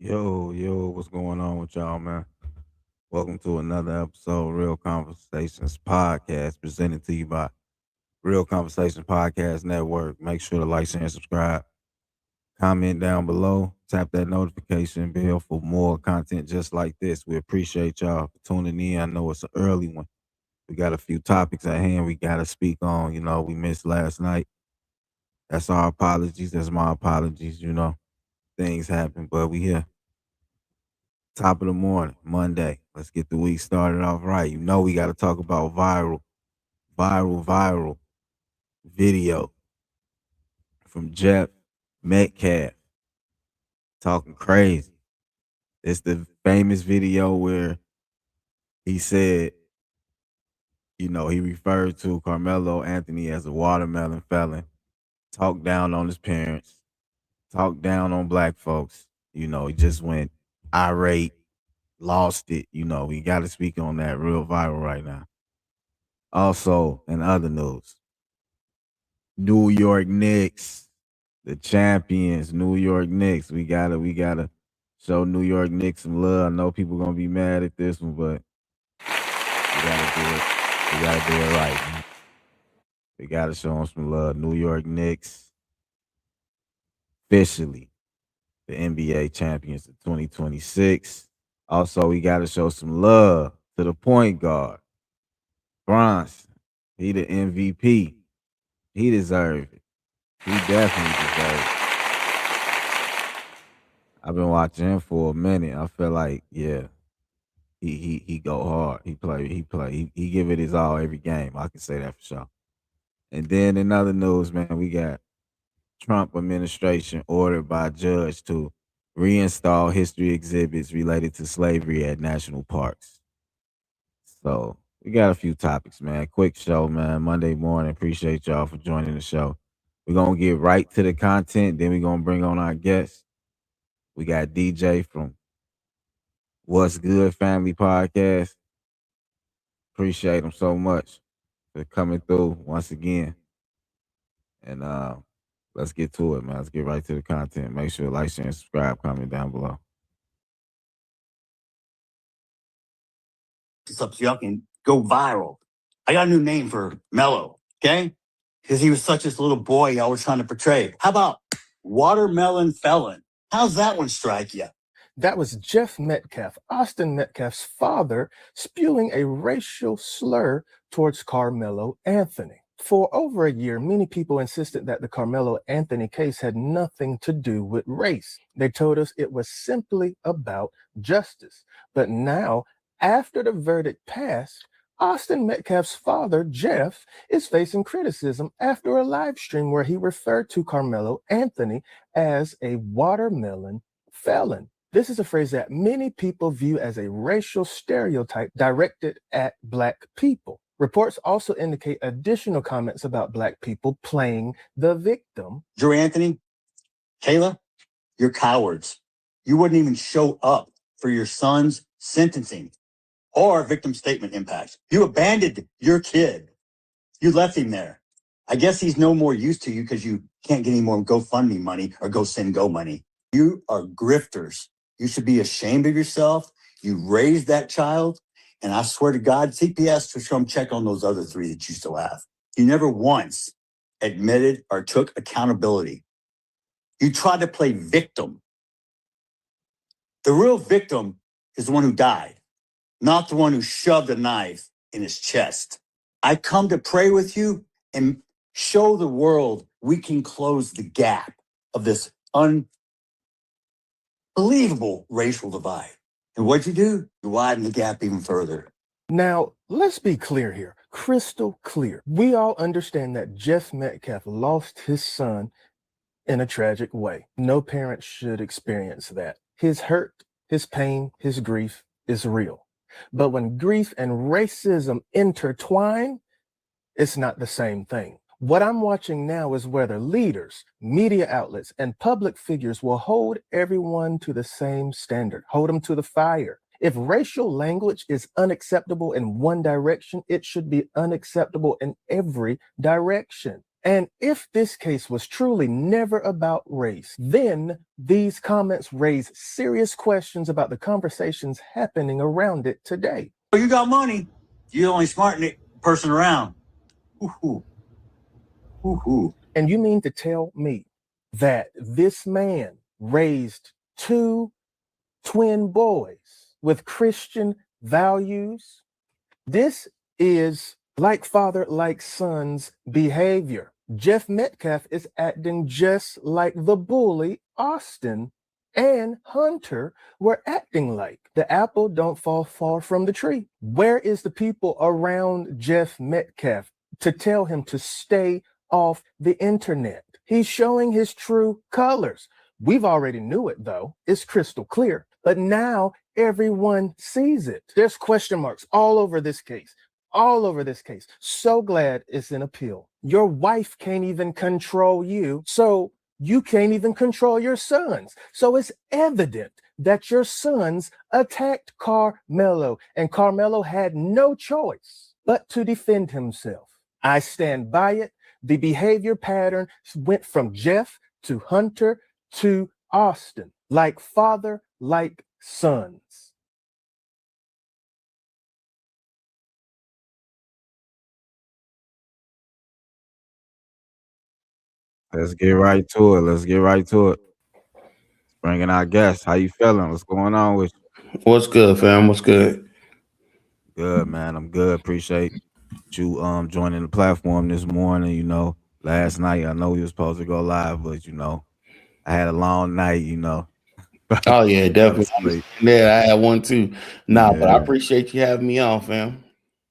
Yo, what's going on with y'all, man? Welcome to another episode of Real Conversations Podcast, presented to you by Real Conversations Podcast Network. Make sure to like, share, and subscribe. Comment down below. Tap that notification bell for more content just like this. We appreciate y'all for tuning in. I know it's an early one. We got a few topics at hand we got to speak on. We missed last night. That's our apologies. That's my apologies. Things happen, but we here. Top of the morning, Monday. Let's get the week started off right. We got to talk about viral video from Jeff Metcalf talking crazy. It's the famous video where he said, he referred to Carmelo Anthony as a watermelon felon, talked down on his parents, talked down on black folks. He just went irate, lost it. We got to speak on that real viral right now. Also, in other news, New York Knicks, the champions, New York Knicks. We gotta show New York Knicks some love. I know people gonna be mad at this one, but we gotta do it. We gotta do it right. Man. We gotta show them some love. New York Knicks, officially the NBA champions of 2026. Also, we gotta show some love to the point guard, Bronson. He the MVP. He deserved it. He definitely deserved it. I've been watching him for a minute. I feel like, yeah, he go hard. He give it his all every game. I can say that for sure. And then in other news, man, we got Trump administration ordered by judge to reinstall history exhibits related to slavery at national parks. So we got a few topics, man. Quick show, man. Monday morning. Appreciate y'all for joining the show. We're gonna get right to the content, then we're gonna bring on our guests. We got DJ from What's Good Family Podcast. Appreciate him so much for coming through once again. And let's get to it, man. Let's get right to the content. Make sure to like, share, and subscribe. Comment down below. Up so y'all can go viral. I got a new name for Mello, okay? Because he was such this little boy y'all was trying to portray. How about watermelon felon? How's that one strike you? That was Jeff Metcalf, Austin Metcalf's father, spewing a racial slur towards Carmelo Anthony. For over a year, many people insisted that the Carmelo Anthony case had nothing to do with race. They told us it was simply about justice. But now, after the verdict passed, Austin Metcalf's father, Jeff, is facing criticism after a live stream where he referred to Carmelo Anthony as a watermelon felon. This is a phrase that many people view as a racial stereotype directed at Black people. Reports also indicate additional comments about Black people playing the victim. Drew Anthony, Kayla, you're cowards. You wouldn't even show up for your son's sentencing or victim statement impact. You abandoned your kid. You left him there. I guess he's no more use to you because you can't get any more GoFundMe money or GoSendGo money. You are grifters. You should be ashamed of yourself. You raised that child. And I swear to God, CPS should come check on those other three that you still have. You never once admitted or took accountability. You tried to play victim. The real victim is the one who died, not the one who shoved a knife in his chest. I come to pray with you and show the world we can close the gap of this unbelievable racial divide. And what'd you do? You widen the gap even further. Now, let's be clear here, crystal clear. We all understand that Jeff Metcalf lost his son in a tragic way. No parent should experience that. His hurt, his pain, his grief is real. But when grief and racism intertwine, it's not the same thing. What I'm watching now is whether leaders, media outlets, and public figures will hold everyone to the same standard, hold them to the fire. If racial language is unacceptable in one direction, it should be unacceptable in every direction. And if this case was truly never about race, then these comments raise serious questions about the conversations happening around it today. Oh, you got money. You're the only smart person around. Ooh-hoo. Ooh-hoo. And you mean to tell me that this man raised two twin boys with Christian values? This is like father, like son's behavior. Jeff Metcalf is acting just like the bully Austin and Hunter were acting like. The apple don't fall far from the tree. Where is the people around Jeff Metcalf to tell him to stay off the internet? He's showing his true colors. We've already knew it though. It's crystal clear. But now everyone sees it. There's question marks all over this case. All over this case. So glad it's in appeal. Your wife can't even control you, so you can't even control your sons. So it's evident that your sons attacked Carmelo, and Carmelo had no choice but to defend himself. I stand by it. The behavior pattern went from Jeff to Hunter to Austin, like father, like sons. Let's get right to it. Let's get right to it. Bringing our guests. How you feeling? What's going on with you? What's good, fam? What's good? Good, man. I'm good. Appreciate you joining the platform this morning. Last night I know we was supposed to go live, but I had a long night. About Oh yeah, to go to definitely. I sleep. understand that. I had one too. Nah, but I Yeah, appreciate you having me on, fam.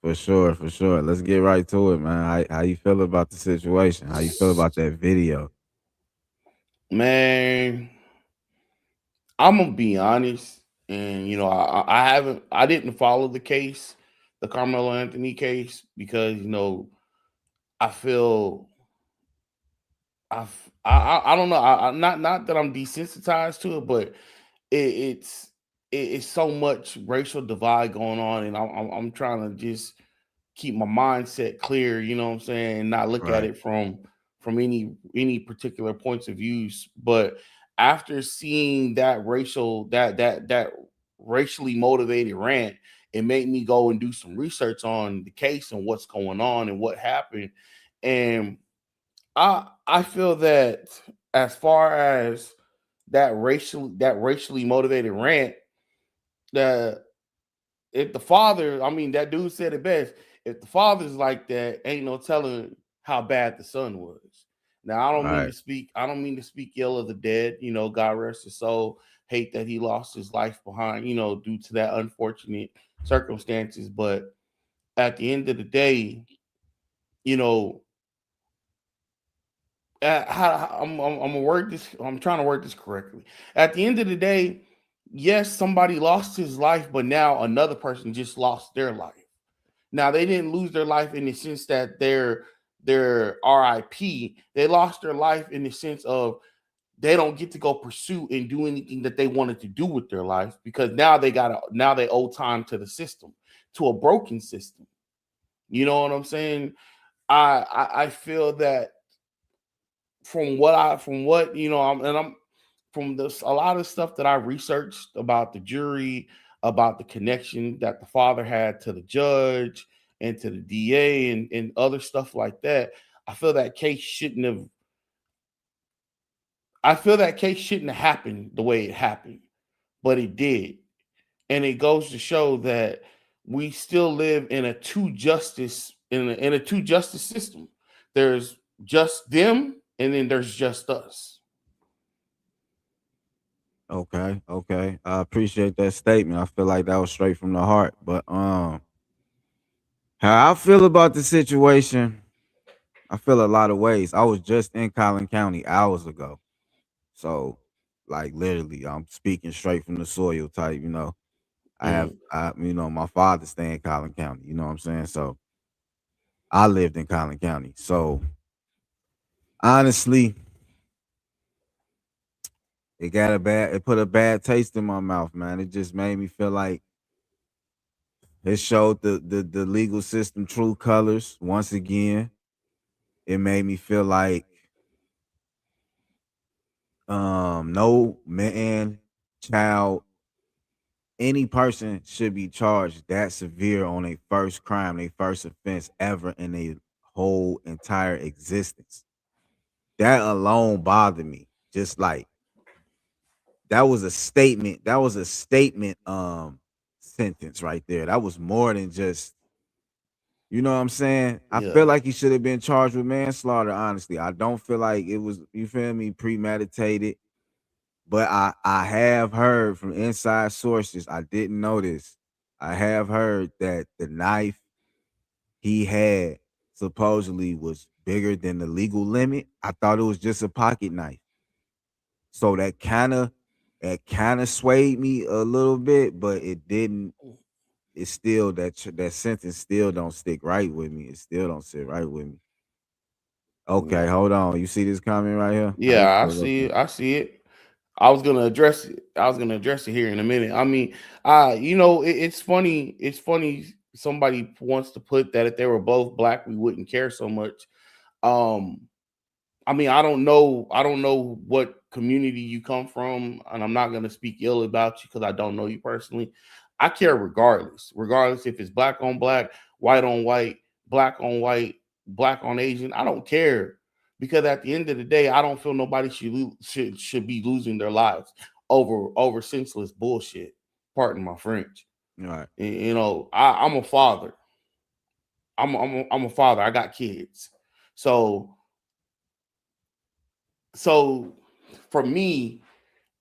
for sure, for sure. Let's get right to it, man. How you feel about the situation? How you feel about that video? Man, I'm gonna be honest, and I didn't follow the case, the Carmelo Anthony case, because I feel I don't know. Not that I'm desensitized to it, but it, it's it's so much racial divide going on, and I'm trying to just keep my mindset clear, you know what I'm saying, and not look at Right. it from any particular points of views. But after seeing that racially motivated rant, it made me go and do some research on the case and what's going on and what happened. And I feel that as far as that racially motivated rant, that if the father, I mean, that dude said it best. If the father's like that, ain't no telling how bad the son was. Now, Right. I don't mean to speak ill of the dead. God rest his soul. Hate that he lost his life behind, due to that unfortunate circumstances. But at the end of the day, you know, I'm gonna word this. I'm trying to word this correctly. At the end of the day, yes, somebody lost his life, but now another person just lost their life. Now they didn't lose their life in the sense that they're RIP. They lost their life in the sense of they don't get to go pursue and do anything that they wanted to do with their life because now they owe time to the system, to a broken system. You know what I'm saying? I feel that from what I'm from this a lot of stuff that I researched about the jury, about the connection that the father had to the judge and to the DA and other stuff like that. I feel that case shouldn't have I feel that case shouldn't have happened the way it happened, but it did. And it goes to show that we still live in a two justice system. There's just them and then there's just us. Okay. Okay. I appreciate that statement. I feel like that was straight from the heart. But how I feel about the situation, I feel a lot of ways. I was just in Collin County hours ago. So, like literally, I'm speaking straight from the soil type. Mm, My father stay in Collin County, you know what I'm saying? So I lived in Collin County. So honestly, it put a bad taste in my mouth, man. It just made me feel like it showed the legal system true colors once again. it made me feel like no man, child, any person should be charged that severe on a first crime, a first offense ever in a whole entire existence. That alone bothered me. Just like that was a statement. That was a statement sentence right there. That was more than just, you know what I'm saying? I Yeah. feel like he should have been charged with manslaughter, honestly. I don't feel like it was, you feel me, premeditated. But I have heard from inside sources, I didn't know this. I have heard that the knife he had supposedly was bigger than the legal limit. I thought it was just a pocket knife. So that kind of swayed me a little bit, but it didn't. It's still that sentence still don't stick right with me. It still don't sit right with me. Okay, Yeah. hold on. You see this comment right here? How you Yeah, I feel about see that? it. I see it. I was gonna address it. I was gonna address it here in a minute. I mean, it's funny. It's funny. Somebody wants to put that if they were both black, we wouldn't care so much. Um, I mean, I don't know. I don't know what community you come from, and I'm not going to speak ill about you because I don't know you personally. I care regardless if it's black on black, white on white, black on Asian. I don't care because at the end of the day, I don't feel nobody should be losing their lives over senseless bullshit. Pardon my French. All right. You know, I'm a father. I'm a father. I got kids, so so for me,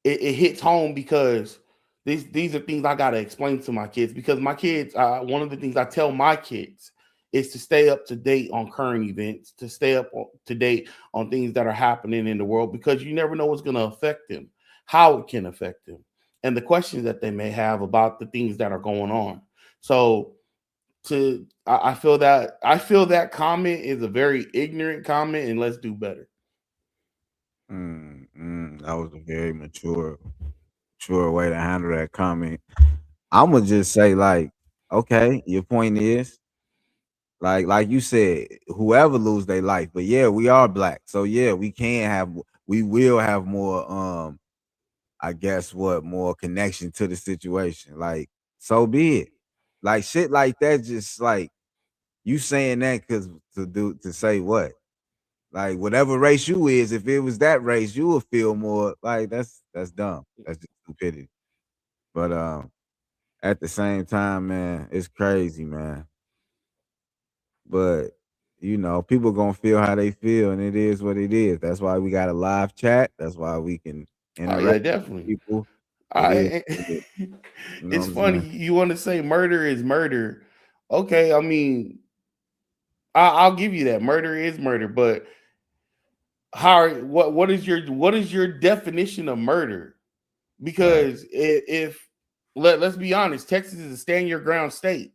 it hits home because these are things I gotta explain to my kids because my kids, one of the things I tell my kids is to stay up to date on current events, to stay to date on things that are happening in the world because you never know what's gonna affect them, how it can affect them, and the questions that they may have about the things that are going on. So I feel that comment is a very ignorant comment, and let's do better. That was a very mature way to handle that comment. I'ma just say, like, okay, your point is, like you said, whoever lose their life, but yeah, we are black. So yeah, we will have more I guess what more connection to the situation. Like, so be it. Like shit like that, just like you saying that cause to say what? Like whatever race you is, if it was that race, you would feel more like that's dumb. That's just stupidity. But at the same time, man, it's crazy, man. But people gonna feel how they feel, and it is what it is. That's why we got a live chat. That's why we can Oh interact yeah, with definitely. people. It is I what it is. You know what it's I'm funny saying? you want to say murder is murder. Okay, I mean, I'll give you that. Murder is murder, but what is your definition of murder? Right. Because if let's be honest, Texas is a stand your ground state,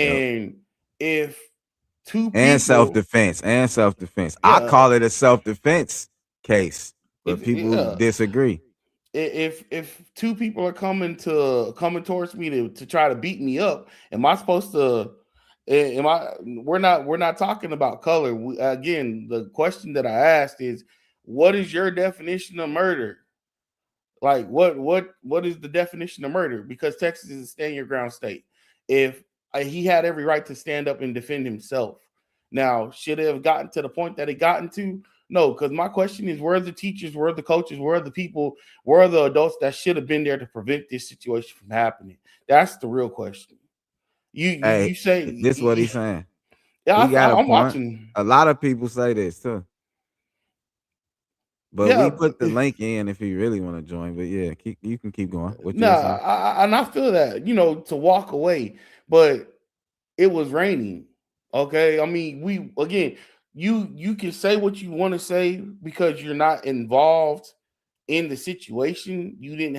Yep. and if two And people, self-defense. And self-defense. I yeah, call it a self-defense case, but people yeah, disagree. if two people are coming towards me to try to beat me up, am I supposed to? Am I? We're not talking about color. Again, the question that I asked is, what is your definition of murder? Like what is the definition of murder? Because Texas is a stand your ground state. If he had every right to stand up and defend himself. Now, should it have gotten to the point that it gotten to? No, because my question is, where are the teachers, where are the coaches, where are the people, where are the adults that should have been there to prevent this situation from happening? That's the real question. You Hey, say, this what he's saying. yeah, He got a I'm point. watching. A lot of people say this too. But we Yeah, put the link in if you really want to join. But yeah, you can keep going. What you nah, were saying? and I feel that to walk away, but it was raining. Okay, I mean, we again, you can say what you want to say because you're not involved in the situation. You don't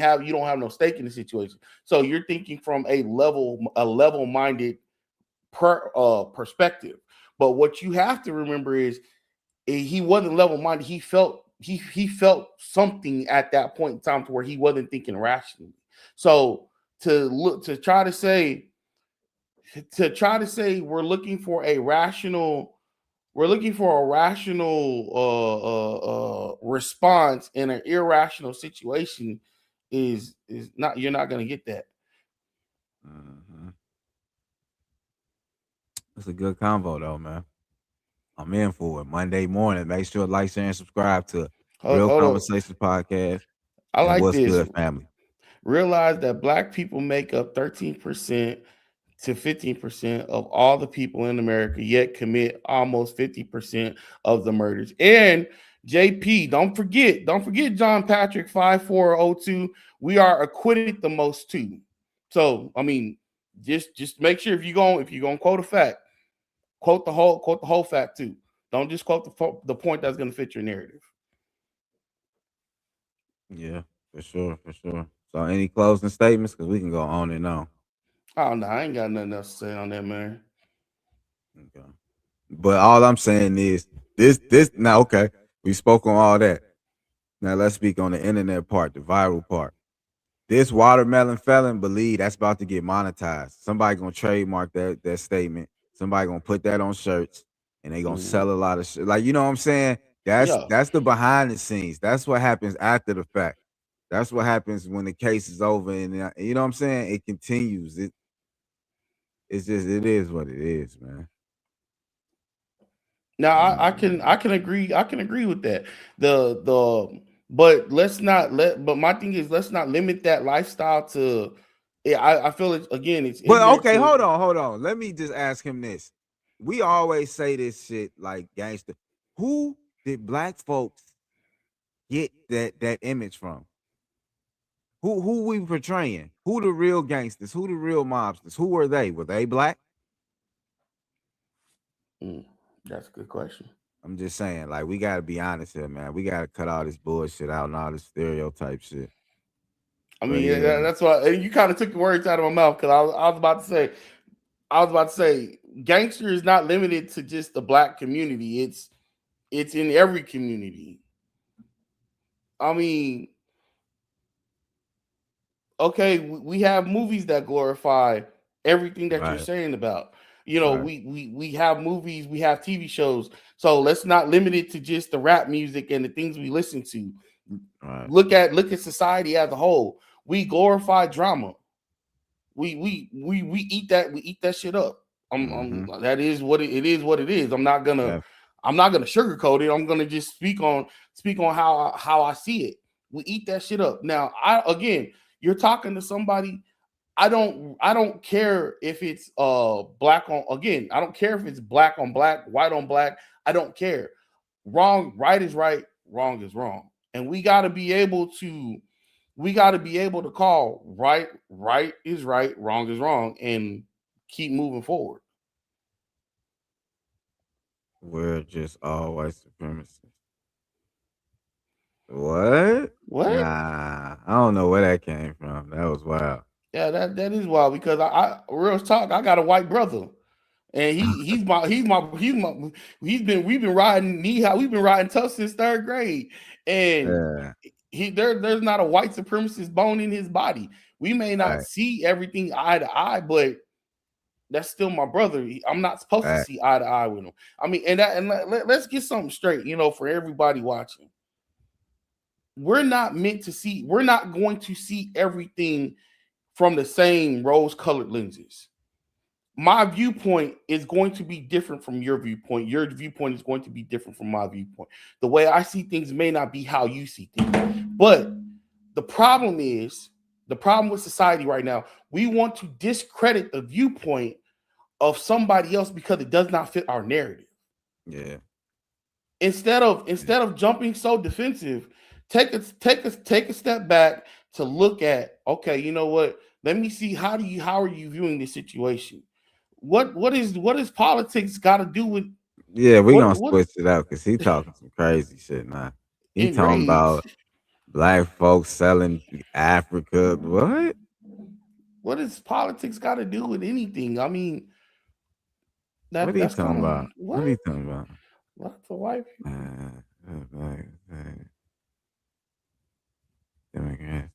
have no stake in the situation. So you're thinking from a level minded perspective. But what you have to remember is he wasn't level minded. He felt something at that point in time to where he wasn't thinking rationally. So to try to say we're looking for a rational We're looking for a rational response in an irrational situation. Is not You're not gonna get that. Mm-hmm. It's a good convo though, man. I'm in for it. Monday morning. Make sure to like, share, and subscribe to Real Hold on. Conversations Podcast I and like What's this. Good Family. Realize that black people make up 13% to 15% of all the people in America, yet commit almost 50% of the murders. And JP, don't forget John Patrick 5402. We are acquitted the most too. So I mean, just make sure if you're gonna quote a fact, quote the whole fact too. Don't just quote the point that's gonna fit your narrative. Yeah, for sure, for sure. So, any closing statements? Because we can go on and on. Oh no, I ain't got nothing else to say on that, man. Okay. But all I'm saying is this now. Okay, we spoke on all that. Now let's speak on the internet part, the viral part. This watermelon felon believe that's about to get monetized. Somebody gonna trademark that statement. Somebody gonna put that on shirts, and they gonna sell a lot of shit. Like, you know what I'm saying? Yeah. That's the behind the scenes. That's what happens after the fact. That's what happens when the case is over, and you know what I'm saying? It continues. It's just it is what it is, man. Now You know. I can agree with that. The But let's not let but my thing is let's not limit that lifestyle to I feel it again, it's But ignorant okay, to hold on. Let me just ask him this. We always say this shit like gangster. Who did black folks get that image from? Who we portraying? Who the real gangsters? Who the real mobsters? Who were they? Were they black? Mm, that's a good question. I'm just saying, like, we gotta be honest here, man. We gotta cut all this bullshit out and all this stereotype shit. I But mean, yeah, that's why and you kind of took the words out of my mouth because I was about to say gangster is not limited to just the black community. It's in every community. I mean, okay, we have movies that glorify everything that you're right, saying about. You know, right, we have movies, we have TV shows. So let's not limit it to just the rap music and the things we listen to. right. Look at society as a whole. We glorify drama. We eat that shit up. Mm-hmm. That is what it is. What it is. Yeah, I'm not gonna sugarcoat it. I'm gonna just speak on how I see it. We eat that shit up. Now, you're talking to somebody. I don't care if it's black on again. I don't care if it's black on black, white on black. I don't care. Right is right, wrong is wrong. And we got to be able to call right is right, wrong is wrong, and keep moving forward. we're just all white supremacists. What? What? Nah, I don't know where that came from. That was wild. Yeah, that is wild because I real talk. I got a white brother, and we've been riding knee high. We've been riding tough since third grade, and Yeah, there's not a white supremacist bone in his body. We may not right, see everything eye to eye, but that's still my brother. I'm not supposed to right. see eye to eye with him. I mean, let's get something straight, for everybody watching. We're not going to see everything from the same rose colored lenses. My viewpoint is going to be different from your viewpoint. Your viewpoint is going to be different from my viewpoint. The way I see things may not be how you see things. But the problem with society right now, we want to discredit the viewpoint of somebody else because it does not fit our narrative. Yeah. Instead of jumping so defensive, take a step back to look at, okay, you know what? Let me see how are you viewing this situation? What is politics got to do with Yeah, we gonna what switch it up because he talking some crazy shit now. He in talking race? about black folks selling Africa. What? What does politics got to do with anything? I mean, What are you that's talking kind of about? What what are you talking about? lots of white people. Black, Democrats,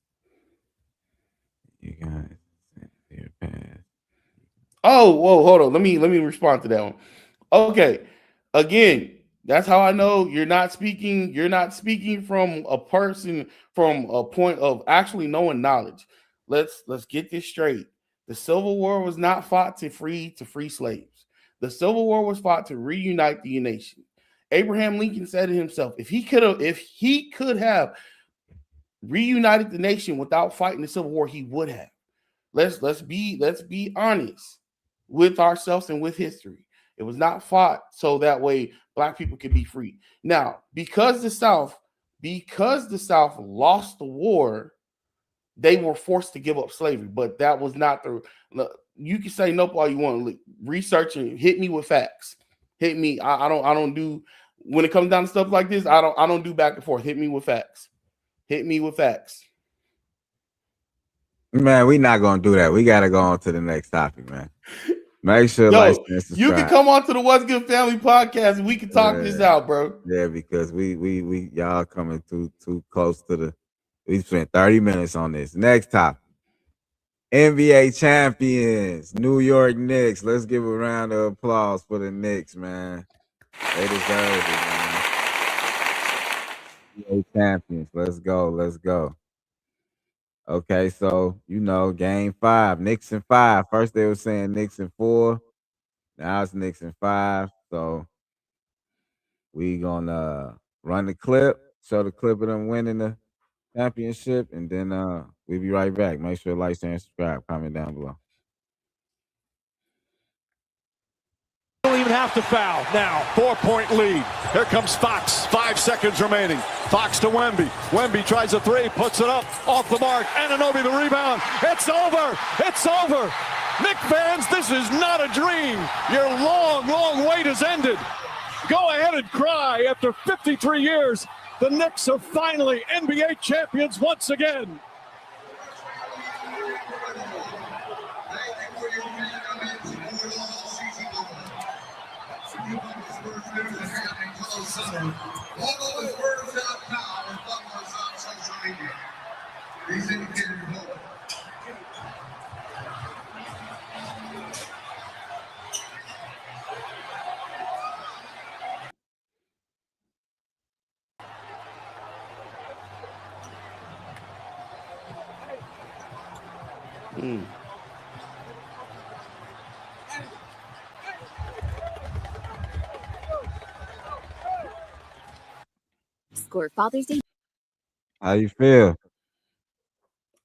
you guys, your past. Oh, whoa, hold on. Let me respond to that one. Okay. Again, that's how I know you're not speaking. You're not speaking from a person from a point of actually knowing knowledge. Let's get this straight. The Civil War was not fought to free slaves. The Civil War was fought to reunite the nation. Abraham Lincoln said it himself. If he could have reunited the nation without fighting the Civil War, he would have. Let's be honest with ourselves and with history. It was not fought so that way black people could be free. Now, because the South lost the war, they were forced to give up slavery. But that was not the. You can say nope all you want. Research and hit me with facts. Hit me. I don't do when it comes down to stuff like this. I don't do back and forth. Hit me with facts. Hit me with facts. Man, we not gonna do that. We gotta go on to the next topic, man. Make sure like Yo, and you can subscribe. come on to the What's Good Family podcast and we can talk this out, bro. Yeah, because we y'all coming too close to the. We spent 30 minutes on this. Next topic. NBA champions, New York Knicks. Let's give a round of applause for the Knicks, man. They deserve it, man. NBA champions. Let's go. Let's go. Okay, so game 5, Knicks in 5. First they were saying Knicks in 4. Now it's Knicks in 5. So we gonna run the clip, show the clip of them winning the championship, and then we'll be right back. Make sure to like, share, and subscribe. Comment down below. Don't even have to foul. Now, 4-point lead. Here comes Fox. 5 seconds remaining. Fox to Wemby. Wemby tries a 3, puts it up, off the mark. Anunoby the rebound. It's over. It's over. Knicks fans, this is not a dream. Your long wait has ended. Go ahead and cry. After 53 years, the Knicks are finally NBA champions once again. Score Father's Day. How you feel?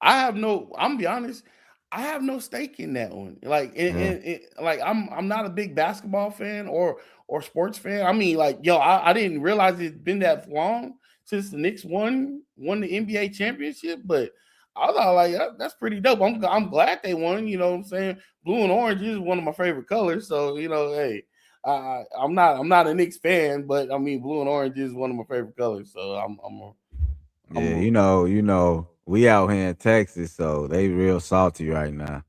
I'm gonna be honest, I have no stake in that one. Like I'm not a big basketball fan or sports fan. I mean, like, yo, I didn't realize it's been that long since the Knicks won the NBA championship, but I thought like that's pretty dope. I'm glad they won, you know what I'm saying? Blue and orange is one of my favorite colors. So, hey, I'm not a Knicks fan, but I mean blue and orange is one of my favorite colors. So Yeah, we out here in Texas, so they real salty right now.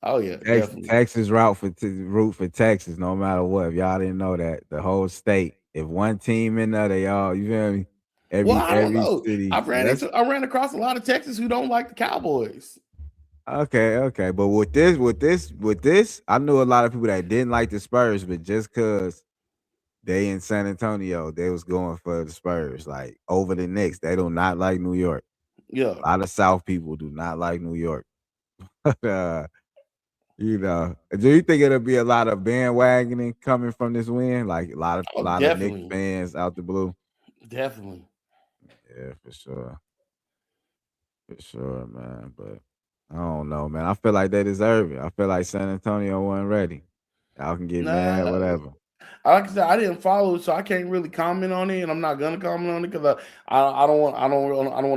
oh yeah, definitely. Texas root for Texas, no matter what. If y'all didn't know that, the whole state. If one team in there, they all you feel me. Well, I don't Every know. city. I ran across a lot of Texans who don't like the Cowboys. Okay. But with this, I knew a lot of people that didn't like the Spurs, but just cause they in San Antonio, they was going for the Spurs, like over the Knicks. They do not like New York. Yeah. A lot of South people do not like New York. Do you think it'll be a lot of bandwagoning coming from this win? Like a lot Oh, of Knicks definitely. fans out the blue. Definitely. Yeah, for sure. For sure, man. But I don't know, man. I feel like they deserve it. I feel like San Antonio wasn't ready. Y'all can get mad, Nah, whatever. like I said, I didn't follow it, so I can't really comment on it, and I'm not gonna comment on it because I don't want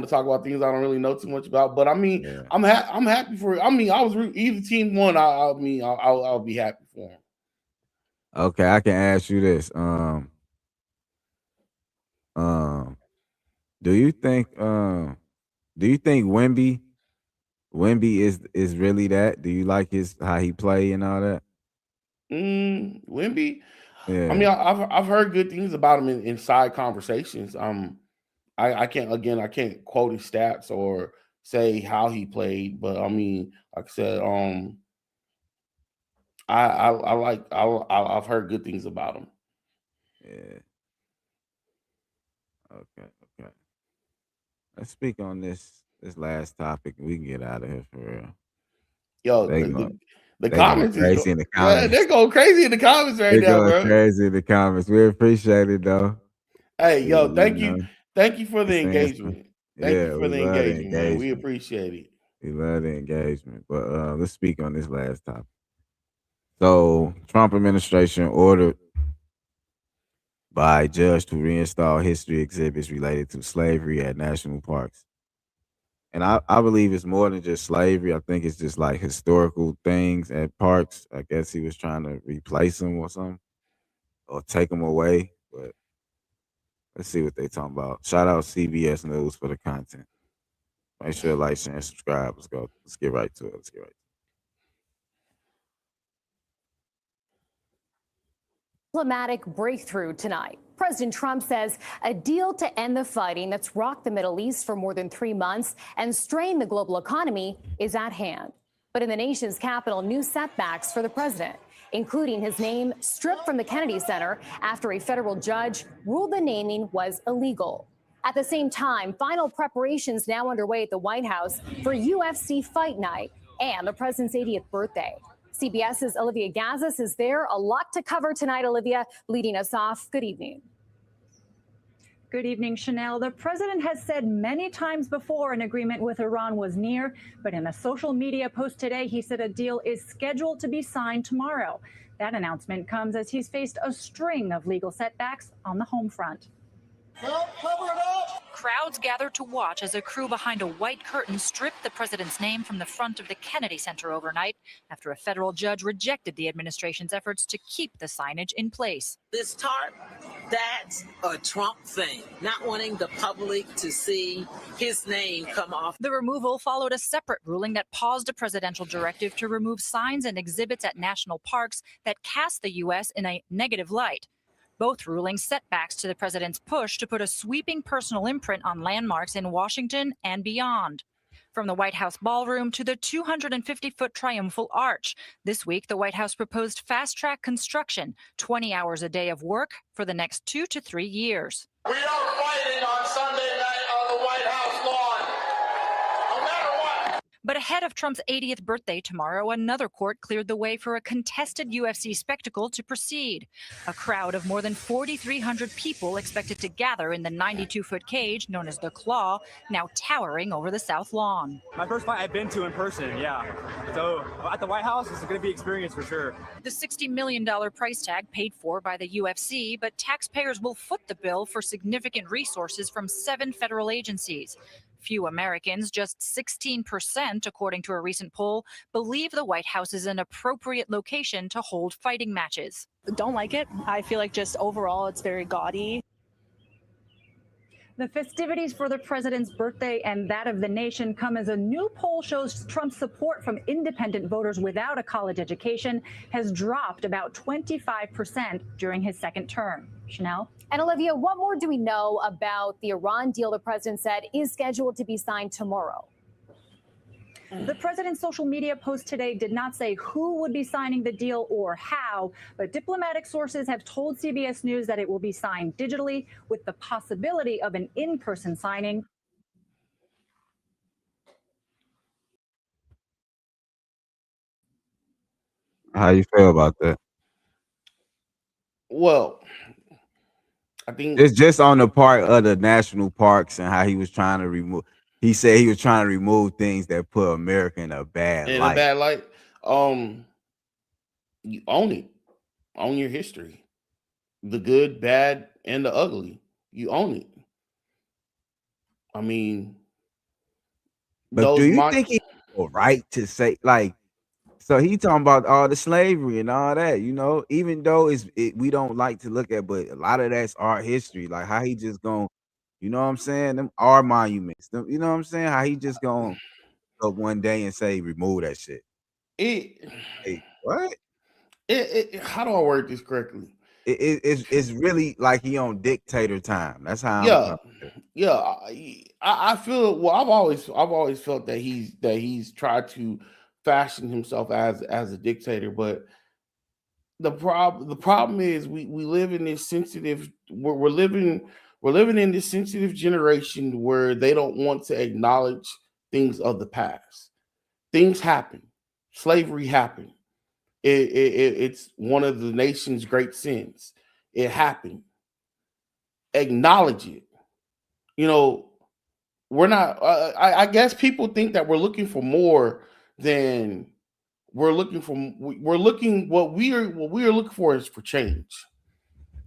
to talk about things I don't really know too much about. But I mean, Yeah. I'm happy for it. I mean, I was either team won. I'll be happy for them. Okay, I can ask you this. Do you think Wemby is really that? Do you like how he play and all that? Wemby. I mean, Yeah. I've heard good things about him in side conversations. I can't quote his stats or say how he played, but I mean, like I said, I've heard good things about him. Yeah. Okay. Let's speak on this last topic and we can get out of here for real. Yo, They the going comments is crazy in the they're comments. going crazy in the comments right They're now, going bro. crazy in the comments. We appreciate it though. Hey, yo, You know, thank you for they the saying some, engagement. Thank you yeah, for we the love the engagement, man. We engagement. appreciate it. We love the engagement. But let's speak on this last topic. So Trump administration ordered by judge to reinstall history exhibits related to slavery at national parks. And I believe it's more than just slavery. I think it's just like historical things at parks. I guess he was trying to replace them or something or take them away. But let's see what they talking about. Shout out CBS News for the content. Make sure to like, share, and subscribe. Let's go. Let's get right to it. Diplomatic breakthrough tonight. President Trump says a deal to end the fighting that's rocked the Middle East for more than 3 months and strained the global economy is at hand. But in the nation's capital, new setbacks for the president, including his name stripped from the Kennedy Center after a federal judge ruled the naming was illegal. At the same time, final preparations now underway at the White House for UFC Fight Night and the president's 80th birthday. CBS's Olivia Gazis is there. A lot to cover tonight, Olivia, leading us off. Good evening. Good evening, Chanel. The president has said many times before an agreement with Iran was near, but in a social media post today, he said a deal is scheduled to be signed tomorrow. That announcement comes as he's faced a string of legal setbacks on the home front. Crowds gathered to watch as a crew behind a white curtain stripped the president's name from the front of the Kennedy Center overnight after a federal judge rejected the administration's efforts to keep the signage in place. This tarp, that's a Trump thing, not wanting the public to see his name come off. The removal followed a separate ruling that paused a presidential directive to remove signs and exhibits at national parks that cast the U.S. in a negative light. Both rulings setbacks to the president's push to put a sweeping personal imprint on landmarks in Washington and beyond. From the White House ballroom to the 250-foot triumphal arch, this week the White House proposed fast-track construction, 20 hours a day of work for the next 2 to 3 years. We are fighting on Sunday night on the White House lawn, no matter what. But ahead of Trump's 80th birthday tomorrow, another court cleared the way for a contested UFC spectacle to proceed. A crowd of more than 4,300 people expected to gather in the 92-foot cage known as the Claw, now towering over the South Lawn. My first fight I've been to in person, yeah. So at the White House, it's going to be an experience for sure. The $60 million price tag paid for by the UFC, but taxpayers will foot the bill for significant resources from 7 federal agencies. Few Americans, just 16%, according to a recent poll, believe the White House is an appropriate location to hold fighting matches. Don't like it. I feel like just overall it's very gaudy. The festivities for the president's birthday and that of the nation come as a new poll shows Trump's support from independent voters without a college education has dropped about 25% during his second term. Chanel? And Olivia, what more do we know about the Iran deal the president said is scheduled to be signed tomorrow? The president's social media post today did not say who would be signing the deal or how, but diplomatic sources have told CBS News that it will be signed digitally with the possibility of an in-person signing. How you feel about that? Well, I think it's just on the part of the national parks and how he was trying to remove. He said he was trying to remove things that put America in a bad light. You own it. Own your history. The good, bad, and the ugly. You own it. I mean, but do you think he's right to say, like, so he talking about all the slavery and all that, you know, even though we don't like to look at, but a lot of that's our history. Like how he just going, you know what I'm saying? Them are monuments. Them, you know what I'm saying? How he just going up one day and say, remove that shit. What? How do I word this correctly? It's really like he on dictator time. That's how. I feel. Well, I've always felt that he's tried to fashion himself as a dictator, but the problem is we live in this sensitive. We're living in this sensitive generation where they don't want to acknowledge things of the past. Things happen. Slavery happened. It's one of the nation's great sins. It happened. Acknowledge it. You know, we're not. I guess people think that we're looking for more than we're looking for. We're looking what we are looking for is for change.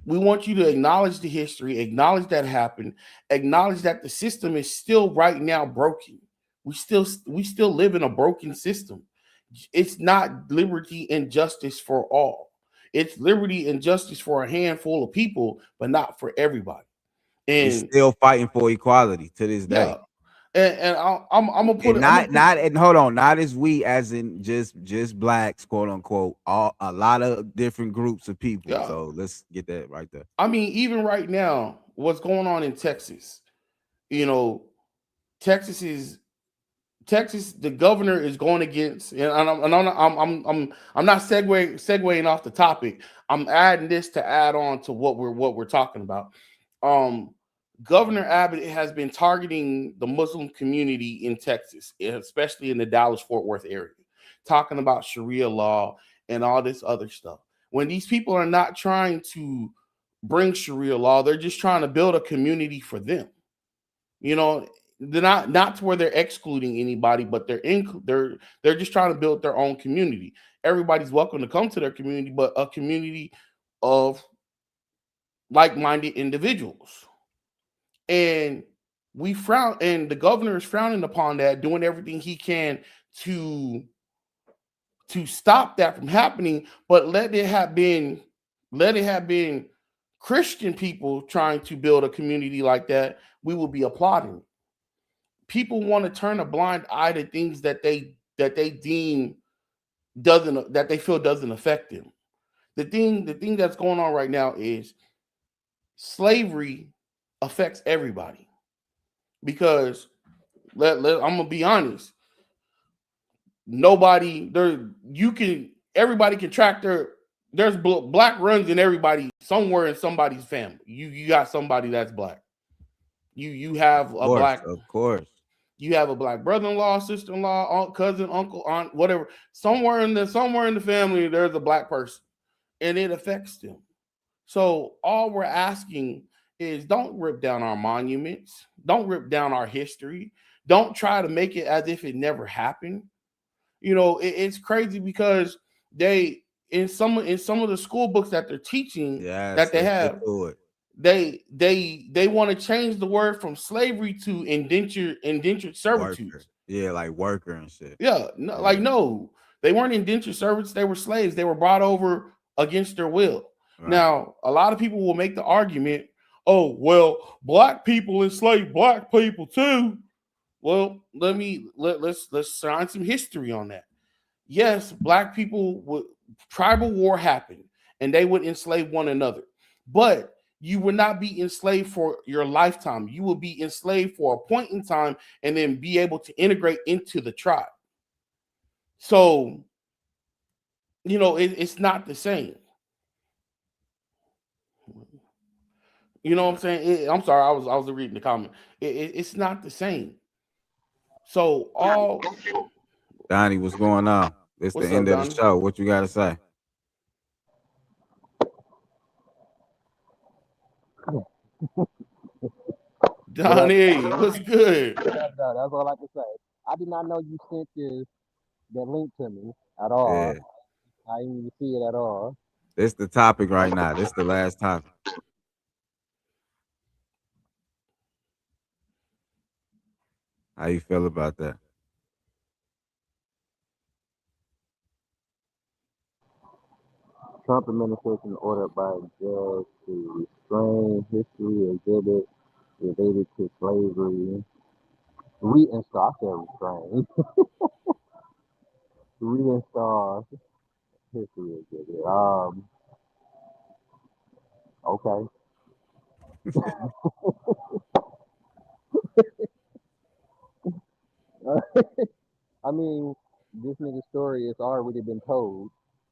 We want you to acknowledge the history, acknowledge that happened, acknowledge that the system is still right now broken. We still live in a broken system. It's not liberty and justice for all. It's liberty and justice for a handful of people, but not for everybody. We And still fighting for equality to this day. yeah, and I'm gonna put And it not and hold on, not as we as in just blacks, quote unquote, a lot of different groups of people. Yeah. So let's get that right there. I mean, even right now, what's going on in Texas? You know, Texas, the governor is going against, and I'm not segueing off the topic. I'm adding this to add on to what we're talking about. Governor Abbott has been targeting the Muslim community in Texas, especially in the Dallas-Fort Worth area, talking about Sharia law and all this other stuff. When these people are not trying to bring Sharia law, they're just trying to build a community for them. You know, they're not to where they're excluding anybody, but they're just trying to build their own community. Everybody's welcome to come to their community, but a community of like-minded individuals. And the governor is frowning upon that, doing everything he can to stop that from happening. But let it have been Christian people trying to build a community like that, we will be applauding. People want to turn a blind eye to things that they deem that they feel doesn't affect them. The thing that's going on right now is slavery affects everybody. Because I'm gonna be honest, everybody can track there's black runs in everybody somewhere in somebody's family. You got somebody that's black. You have a black, of course. You have a black brother-in-law, sister-in-law, aunt, cousin, uncle, aunt, whatever. Somewhere in the family, there's a black person, and it affects them. So all we're asking is don't rip down our monuments, don't rip down our history, don't try to make it as if it never happened. You know, it's crazy because they in some of the school books that they're teaching that they have, they want to change the word from slavery to indentured servitude. Worker. Yeah, like worker and shit. Yeah, no, like no, they weren't indentured servants, they were slaves. They were brought over against their will. Right. Now, a lot of people will make the argument, oh, well, black people enslaved black people too. Well, let's shine some history on that. Yes, black people tribal war happened and they would enslave one another. But you will not be enslaved for your lifetime. You will be enslaved for a point in time and then be able to integrate into the tribe. So, you know, it's not the same. You know what I'm saying? I'm sorry, I was reading the comment. It's not the same. So Donnie, what's going on? It's the end of the show. What you got to say? Donnie, what's good? No, that's all I can say. I did not know you sent that link to me at all. Yeah. I didn't even see it at all. This is the topic right now. This is the last topic. How you feel about that? Trump administration ordered by a judge to restrain history exhibit related to slavery. Reinstall, I said restrain. Reinstall history exhibit. Okay. I mean, this nigga's story has already been told.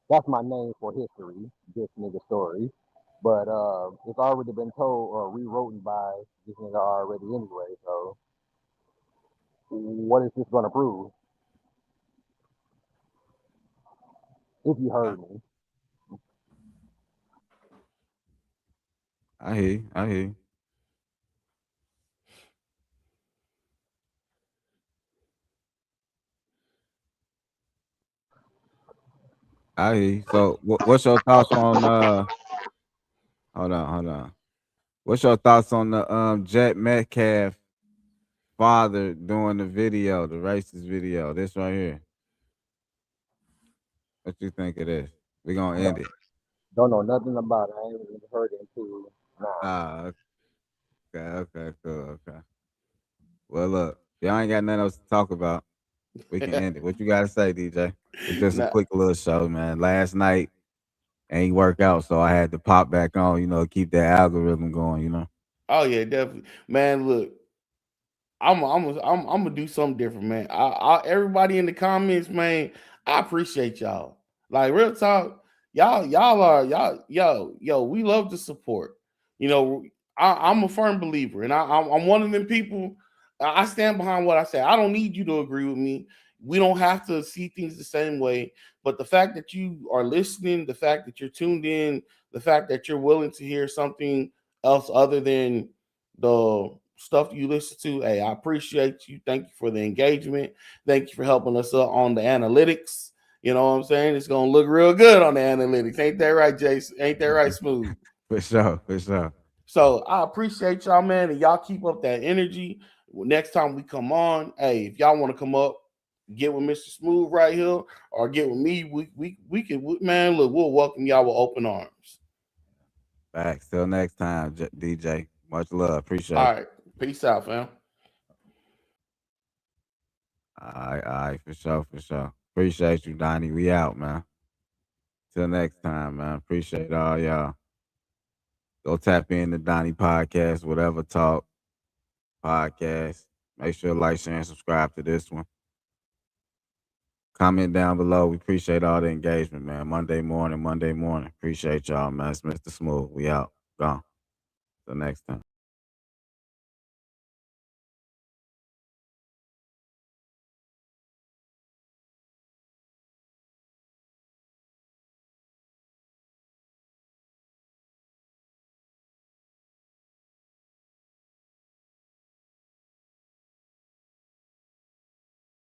That's my name for history, this nigga story. But it's already been told or rewritten by this nigga already anyway. So what is this gonna prove? If you heard me. I hear you. I hear you. I hear you. So what's your thoughts on hold on. What's your thoughts on the Jeff Metcalf father doing the video, the racist video? This right here. What you think of this? We gonna end it. Don't know nothing about it. I ain't even heard it until now. Ah, okay, cool, okay. Well, look, y'all ain't got nothing else to talk about. We can end it. What you gotta say, DJ? It's just a Nah. quick little show, man. Last night ain't work out, so I had to pop back on, keep that algorithm going. Oh yeah, definitely, man. Look, I'm gonna do something different, man. Everybody in the comments, man, I appreciate y'all. Like real talk, y'all are yo. We love the support. You know, I'm a firm believer, and I'm one of them people. I stand behind what I say. I don't need you to agree with me. We don't have to see things the same way. But the fact that you are listening, the fact that you're tuned in, the fact that you're willing to hear something else other than the stuff you listen to. Hey, I appreciate you. Thank you for the engagement. Thank you for helping us on the analytics. You know what I'm saying? It's gonna look real good on the analytics. Ain't that right, Jason? Ain't that right, Smooth? For sure. So I appreciate y'all, man, and y'all keep up that energy. Next time we come on, hey, if y'all want to come up, get with Mr. Smooth right here, or get with me, we can, man. Look, we'll welcome y'all with open arms. Back. Till next time, DJ. Much love. Appreciate All you. right, peace out, fam. All right, for sure. Appreciate you, Donnie. We out, man. Till next time, man. Appreciate all y'all. Go tap in the Donnie podcast, whatever talk podcast. Make sure to like, share, and subscribe to this one. Comment down below. We appreciate all the engagement, man. Monday morning. Appreciate y'all, man. It's Mr. Smooth. We out. Gone. Till next time.